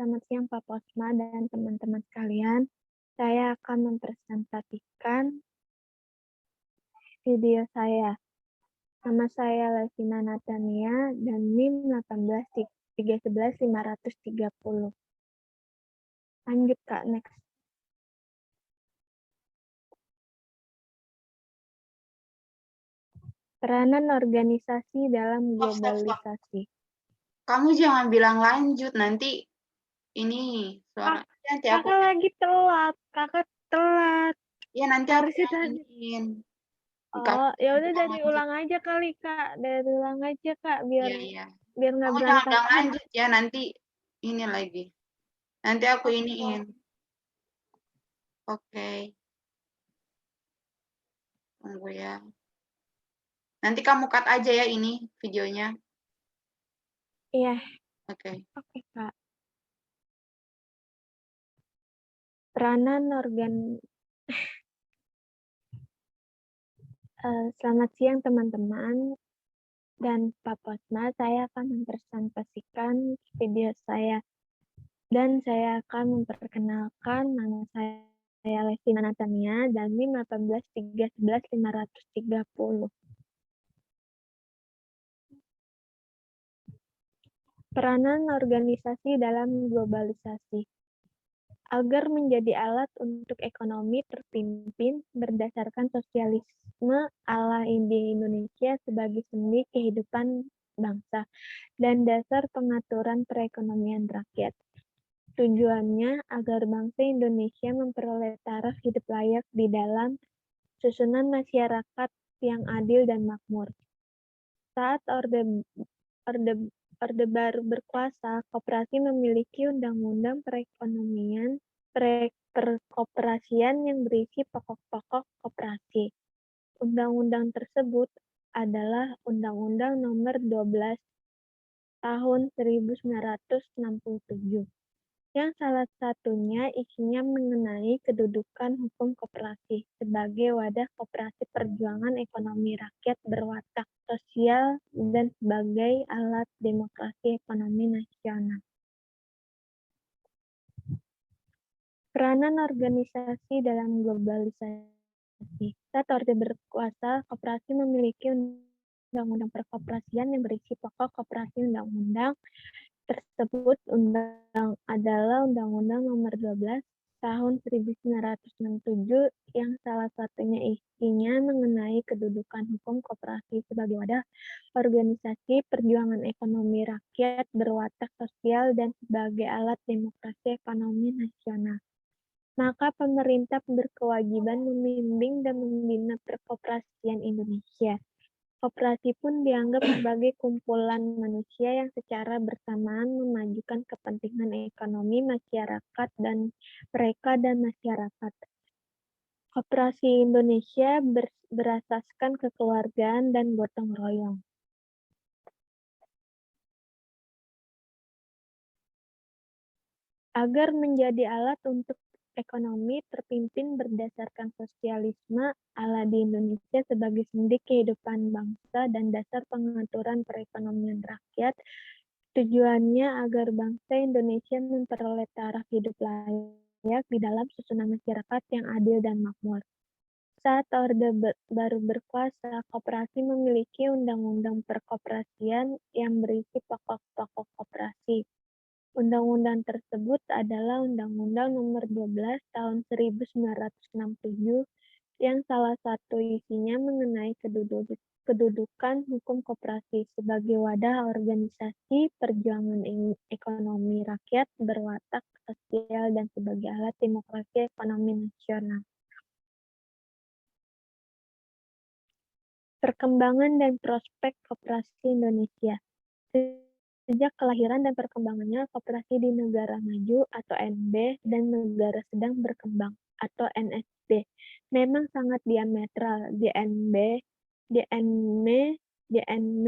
selamat siang Pak Posma dan teman-teman sekalian. Saya akan mempresentasikan video saya. Nama saya Levina Natania dan NIM 18311 530. Lanjut Kak, next. Peranan organisasi dalam globalisasi. Kamu jangan bilang lanjut, nanti ini suara nanti aku Kakak lagi telat, kakak telat. ya nanti aku Harusnya tadi. iniin. Oh, ya udah dari ulang aja kali Kak, dari ulang aja Kak biar Iya. biar nggak Kamu jangan bilang berantakan. lanjut ya, nanti ini lagi. Nanti aku iniin. Oke. Tunggu ya. Nanti kamu cut aja ya ini videonya. Iya. Oke. Oke Kak. Peranan selamat siang teman-teman dan Pak Posma. Saya akan mempresentasikan video saya dan saya akan memperkenalkan nama saya Levina Natania dan NIM 18311 530. Peranan organisasi dalam globalisasi. Agar menjadi alat untuk ekonomi terpimpin berdasarkan sosialisme ala di Indonesia sebagai sendi kehidupan bangsa dan dasar pengaturan perekonomian rakyat. Tujuannya agar bangsa Indonesia memperoleh taraf hidup layak di dalam susunan masyarakat yang adil dan makmur. Saat Orde Baru berkuasa, koperasi memiliki undang-undang perkoperasian yang berisi pokok-pokok koperasi. Undang-undang tersebut adalah Undang-Undang Nomor 12 Tahun 1967, yang salah satunya isinya mengenai kedudukan hukum koperasi sebagai wadah koperasi perjuangan ekonomi rakyat berwatak sosial dan sebagai alat demokrasi ekonomi nasional. Peranan organisasi dalam globalisasi. Saat Orde berkuasa, koperasi memiliki undang-undang perkoperasian yang berisi pokok koperasi. Undang-undang tersebut adalah Undang-Undang Nomor 12 Tahun 1967 yang salah satunya isinya mengenai kedudukan hukum koperasi sebagai wadah organisasi perjuangan ekonomi rakyat berwatak sosial dan sebagai alat demokrasi ekonomi nasional. Maka pemerintah berkewajiban membimbing dan membina perkoperasian Indonesia. Koperasi pun dianggap sebagai kumpulan manusia yang secara bersamaan memajukan kepentingan ekonomi masyarakat dan mereka dan masyarakat. Koperasi Indonesia berasaskan kekeluargaan dan gotong royong. Agar menjadi alat untuk ekonomi terpimpin berdasarkan sosialisme ala di Indonesia sebagai sendi kehidupan bangsa dan dasar pengaturan perekonomian rakyat, tujuannya agar bangsa Indonesia memperoleh taraf hidup layak di dalam susunan masyarakat yang adil dan makmur. Saat Orde Baru berkuasa, koperasi memiliki undang-undang perkoperasian yang berisi pokok-pokok koperasi. Undang-undang tersebut adalah Undang-Undang Nomor 12 Tahun 1967 yang salah satu isinya mengenai kedudukan hukum koperasi sebagai wadah organisasi perjuangan ekonomi rakyat berwatak sosial dan sebagai alat demokrasi ekonomi nasional. Perkembangan dan prospek koperasi Indonesia. Sejak kelahiran dan perkembangannya, koperasi di negara maju atau NB dan negara sedang berkembang atau NSB memang sangat diametral. DNM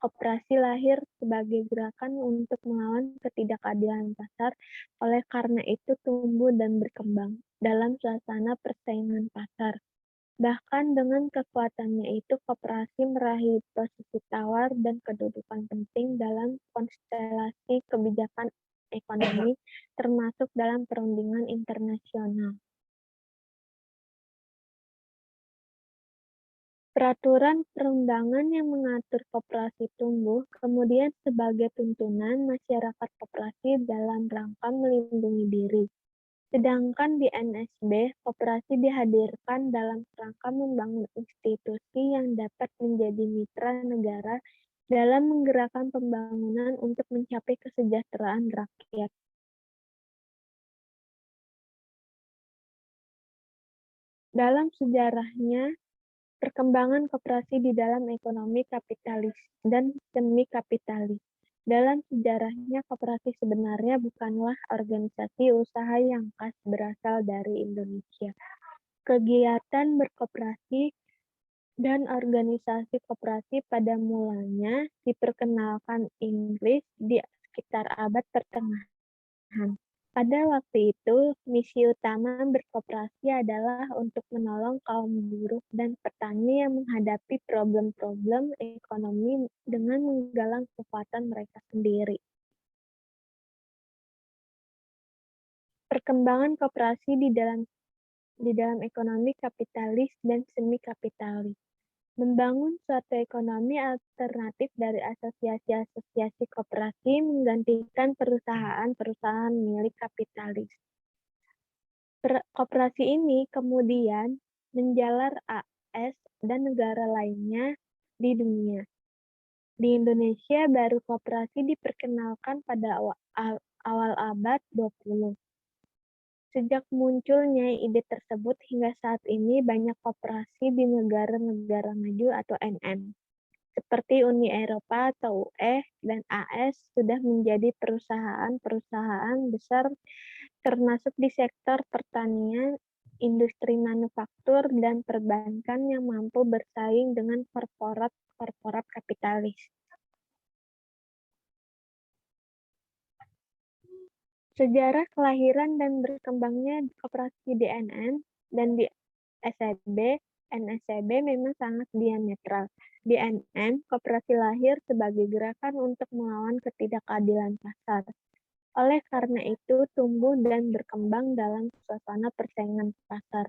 koperasi lahir sebagai gerakan untuk melawan ketidakadilan pasar, oleh karena itu tumbuh dan berkembang dalam suasana persaingan pasar. Bahkan dengan kekuatannya itu, koperasi meraih posisi tawar dan kedudukan penting dalam konstelasi kebijakan ekonomi termasuk dalam perundingan internasional. Peraturan perundangan yang mengatur koperasi tumbuh kemudian sebagai tuntunan masyarakat koperasi dalam rangka melindungi diri. Sedangkan di NSB, koperasi dihadirkan dalam rangka membangun institusi yang dapat menjadi mitra negara dalam menggerakkan pembangunan untuk mencapai kesejahteraan rakyat. Dalam sejarahnya, perkembangan koperasi di dalam ekonomi kapitalis dan semi kapitalis. Dalam sejarahnya, koperasi sebenarnya bukanlah organisasi usaha yang khas berasal dari Indonesia. Kegiatan berkoperasi dan organisasi koperasi pada mulanya diperkenalkan Inggris di sekitar abad pertengahan. Pada waktu itu, misi utama berkoperasi adalah untuk menolong kaum buruh dan petani yang menghadapi problem-problem ekonomi dengan menggalang kekuatan mereka sendiri. Perkembangan koperasi di dalam ekonomi kapitalis dan semi kapitalis. Membangun suatu ekonomi alternatif dari asosiasi-asosiasi koperasi menggantikan perusahaan-perusahaan milik kapitalis. Koperasi ini kemudian menjalar AS dan negara lainnya di dunia. Di Indonesia baru koperasi diperkenalkan pada awal abad 20. Sejak munculnya ide tersebut hingga saat ini banyak koperasi di negara-negara maju atau NM, seperti Uni Eropa atau UE dan AS sudah menjadi perusahaan-perusahaan besar termasuk di sektor pertanian, industri manufaktur, dan perbankan yang mampu bersaing dengan korporat kapitalis. Sejarah kelahiran dan berkembangnya koperasi di NN dan di NSCB memang sangat diametral. Di NN, koperasi lahir sebagai gerakan untuk melawan ketidakadilan pasar. Oleh karena itu, tumbuh dan berkembang dalam suasana persaingan pasar.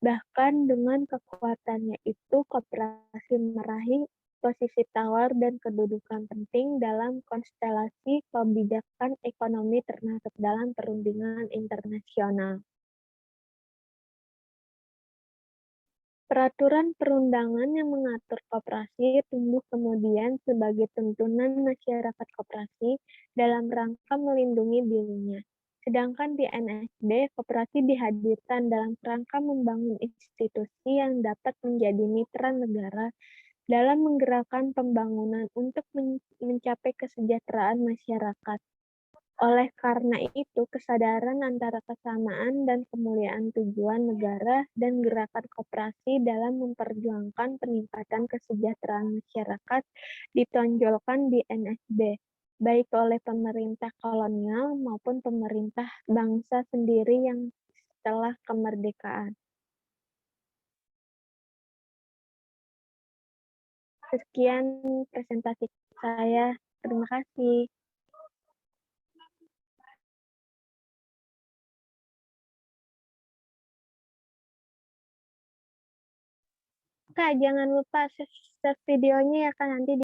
Bahkan dengan kekuatannya itu, koperasi meraih posisi tawar dan kedudukan penting dalam konstelasi kebijakan ekonomi termasuk dalam perundingan internasional. Peraturan perundangan yang mengatur koperasi tumbuh kemudian sebagai tuntunan masyarakat koperasi dalam rangka melindungi dirinya. Sedangkan di NSB, koperasi dihadirkan dalam rangka membangun institusi yang dapat menjadi mitra negara dalam menggerakkan pembangunan untuk mencapai kesejahteraan masyarakat. Oleh karena itu, kesadaran antara kesamaan dan kemuliaan tujuan negara dan gerakan koperasi dalam memperjuangkan peningkatan kesejahteraan masyarakat ditonjolkan di NSB, baik oleh pemerintah kolonial maupun pemerintah bangsa sendiri yang setelah kemerdekaan. Sekian presentasi saya. Terima kasih. Kak, jangan lupa save videonya ya Kak, nanti